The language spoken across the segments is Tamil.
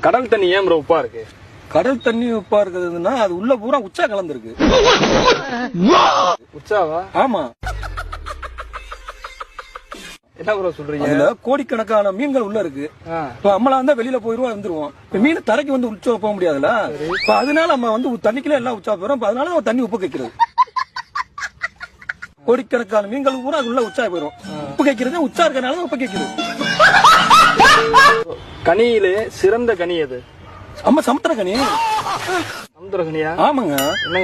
கடல் தண்ணி ஏன் ப்ரோ உப்பா இருக்கு? கடல் தண்ணி உப்பா இருக்குதுன்னா அது உள்ள பூரா உச்சா கலந்துருக்கு. உச்சாவா? ஆமா. என்ன ப்ரோ சொல்றீங்க? அதுல கோடிக்கணக்கான மீன்கள் உள்ள இருக்கு. இப்ப நம்மளா இருந்தா வெளியில போயிருவோம் வந்துருவோம். இப்ப மீன் தரைக்கு வந்து உச்சா போக முடியாதுல்ல. இப்ப அதனால நம்ம வந்து தண்ணிக்குள்ள எல்லாம் உச்சா போயிடும். அதனால தண்ணி உப்பு கைக்கிறது. கோடிக்கணக்கான மீன்கள் பூரா அது உள்ள உச்சா போயிடும். உப்பு கைக்கிறது உச்சா இருக்கனால உப்பு கைக்கிறது. கனியிலே சிறந்த கனி எது? நம்ம சமுத்திரக்கனி. சமுத்திரக்கனியா? ஆமாங்க.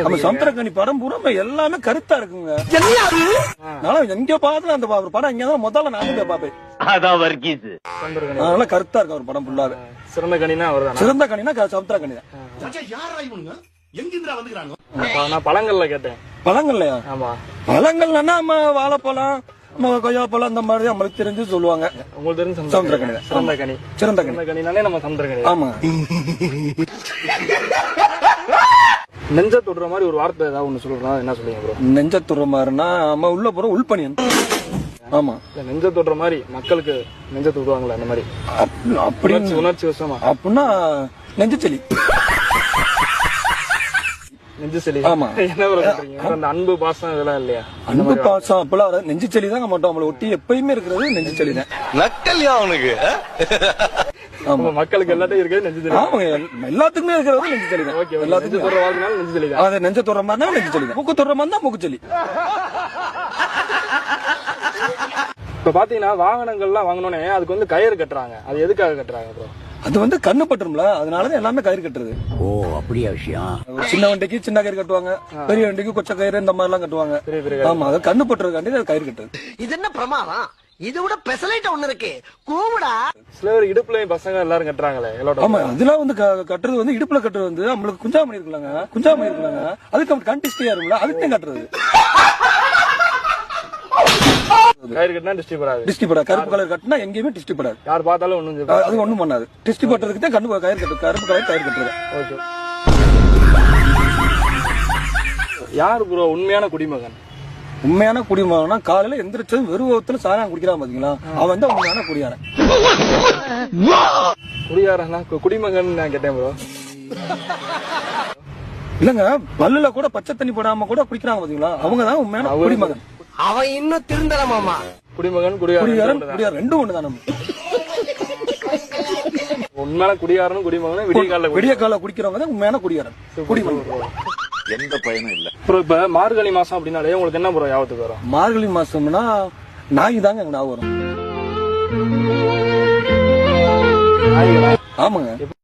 நம்ம சமுத்திரக்கனி படம் பூரா எல்லாமே கருத்தா இருக்குங்க. நான் எங்க பார்த்து அந்த படம் இங்கதான் முதல்ல நான் போய் பாப்பேன். அதனால கருத்தா இருக்கு அவர் படம் ஃபுல்லாவே. சிறந்த கனினா அவர்தான். சிறந்த கனினா சமுத்திரக்கனி தான். நான் பழங்கள்ல கேட்டேன். பழங்கள்லையா? ஆமா. பழங்கள்னா நம்ம வாழைப்பழம், கொய்யாப்பழம் அந்த மாதிரி நம்மளுக்கு தெரிஞ்சு சொல்லுவாங்க. உங்களுக்கு தெரிஞ்ச சமுத்திரக்கனி. சிறந்த கனி. சிறந்த கனினாலே நம்ம சமுத்திரக்கனி. ஆமா. நெஞ்ச தொடுற மாதிரி ஒரு வார்த்தை ஏதாவது ஒண்ணு சொல்றா, என்ன சொல்லுங்க ப்ரோ? நெஞ்ச தொடுற மாதிரினா நம்ம உள்ள போற உள்பணியன். ஆமா. நெஞ்ச தொடுற மாதிரி மக்களுக்கு நெஞ்ச தொடுவாங்களா அந்த மாதிரி? அப்படி உணர்ச்சி வசமா அப்படின்னா நெஞ்சச்செலி. நெஞ்சச்செலி. ஆமா. என்ன ப்ரோ சொல்றீங்க? அந்த அன்பு பாசம் இதெல்லாம் இல்லையா? அன்பு பாசம் அப்பெல்லாம் நெஞ்சச்செலி தாங்க மாட்டோம். நம்மள ஒட்டி எப்பயுமே இருக்கிறது நெஞ்சச்செலி தான். நக்கல்யா அவனுக்கு. ஆமா, மக்களுக்கு எல்லாத்தையும் இருக்கிறது நெஞ்சச்செலி. ஆமாங்க, எல்லாத்துக்குமே இருக்கிறது நெஞ்சச்செலி தான். ஓகே, எல்லாத்துக்கும் தொடுற வாழ்க்கைனால நெஞ்சச்செலி தான். அது நெஞ்ச தொடுற மாதிரி தான் நெஞ்சச்செலி தான். மூக்கு தொடுற மாதிரி தான் மூக்குச்செலி. இப்ப பாத்தீங்கன்னா வாகனங்கள்லாம் வாங்கணும்னே அதுக்கு வந்து கயிறு கட்டுறாங்க. அது எதுக்காக கட்டுறாங்க ப்ரோ? அது வந்து கண்ணு பட்டுரும்ல, அதனாலதான் எல்லாமே கயிறு கட்டுறது. ஓ, அப்படியா விஷயம்? சின்ன வண்டிக்கு சின்ன கயிறு கட்டுவாங்க, பெரிய வண்டிக்கு கொச்ச கயிறு இந்த மாதிரி எல்லாம் கட்டுவாங்க. ஆமா, அது கண்ணு பட்டுறதுக்காண்டி கயிறு கட்டுறது. இது என்ன பிரமாதம்? இது விட பெசலைட் ஒண்ணு இருக்கு, கூவுடா. சில பேர் இடுப்புலயும் பசங்க எல்லாரும் கட்டுறாங்களே. ஆமா, அதெல்லாம் வந்து கட்டுறது வந்து இடுப்புல கட்டுறது வந்து நம்மளுக்கு குஞ்சாமணி இருக்கலாங்க, அதுக்கு கண்டிஸ்டியா இருக்கும்ல, அதுக்கு கட்டுறது. கயிறு கட்டினா டிஸ்டி படாது. கருப்பு கலர் கட்டினா எங்கேயுமே டிஸ்டி படாது. யார் பார்த்தாலும் ஒண்ணும் அது ஒண்ணும் பண்ணாது. டிஸ்டி பட்டுறதுக்கு தான் கருப்பு கலர் கயிறு கட்டுறது. ஓகே. யார் ப்ரோ உண்மையான குடிமகன்? உண்மையான குடிமகனா காலையில எந்திரிச்சது வெறுவத்துல சாராயம் குடிக்கிறான் பாத்தீங்களா, அவன் வந்து உண்மையான குடியாரன். குடியாரனா குடிமகன் நான் கேட்டேன் ப்ரோ. இல்லங்க, பல்லுல கூட பச்சை தண்ணி போடாம கூட குடிக்கிறாங்க பாத்தீங்களா, அவங்கதான் உண்மையான குடிமகன். அவன் இன்னும் திருந்தலாமாமா. குடிமகன் குடியாரன் ரெண்டும் ஒண்ணுதான். நம்ம உண்மையான குடியாரனும் குடிமகனும் விடிய கால குடிக்கிறவங்க தான் உண்மையான குடியாரன், குடிமகன். எந்த பயனும் இல்ல. அப்புறம் இப்ப மார்கழி மாசம் அப்படின்னாலே உங்களுக்கு என்ன ப்ரோ ஞாபகத்துக்கு வரும்? மார்கழி மாசம்னா நாய் தாங்க எனக்கு ஞாபகம் வரும். ஆமாங்க.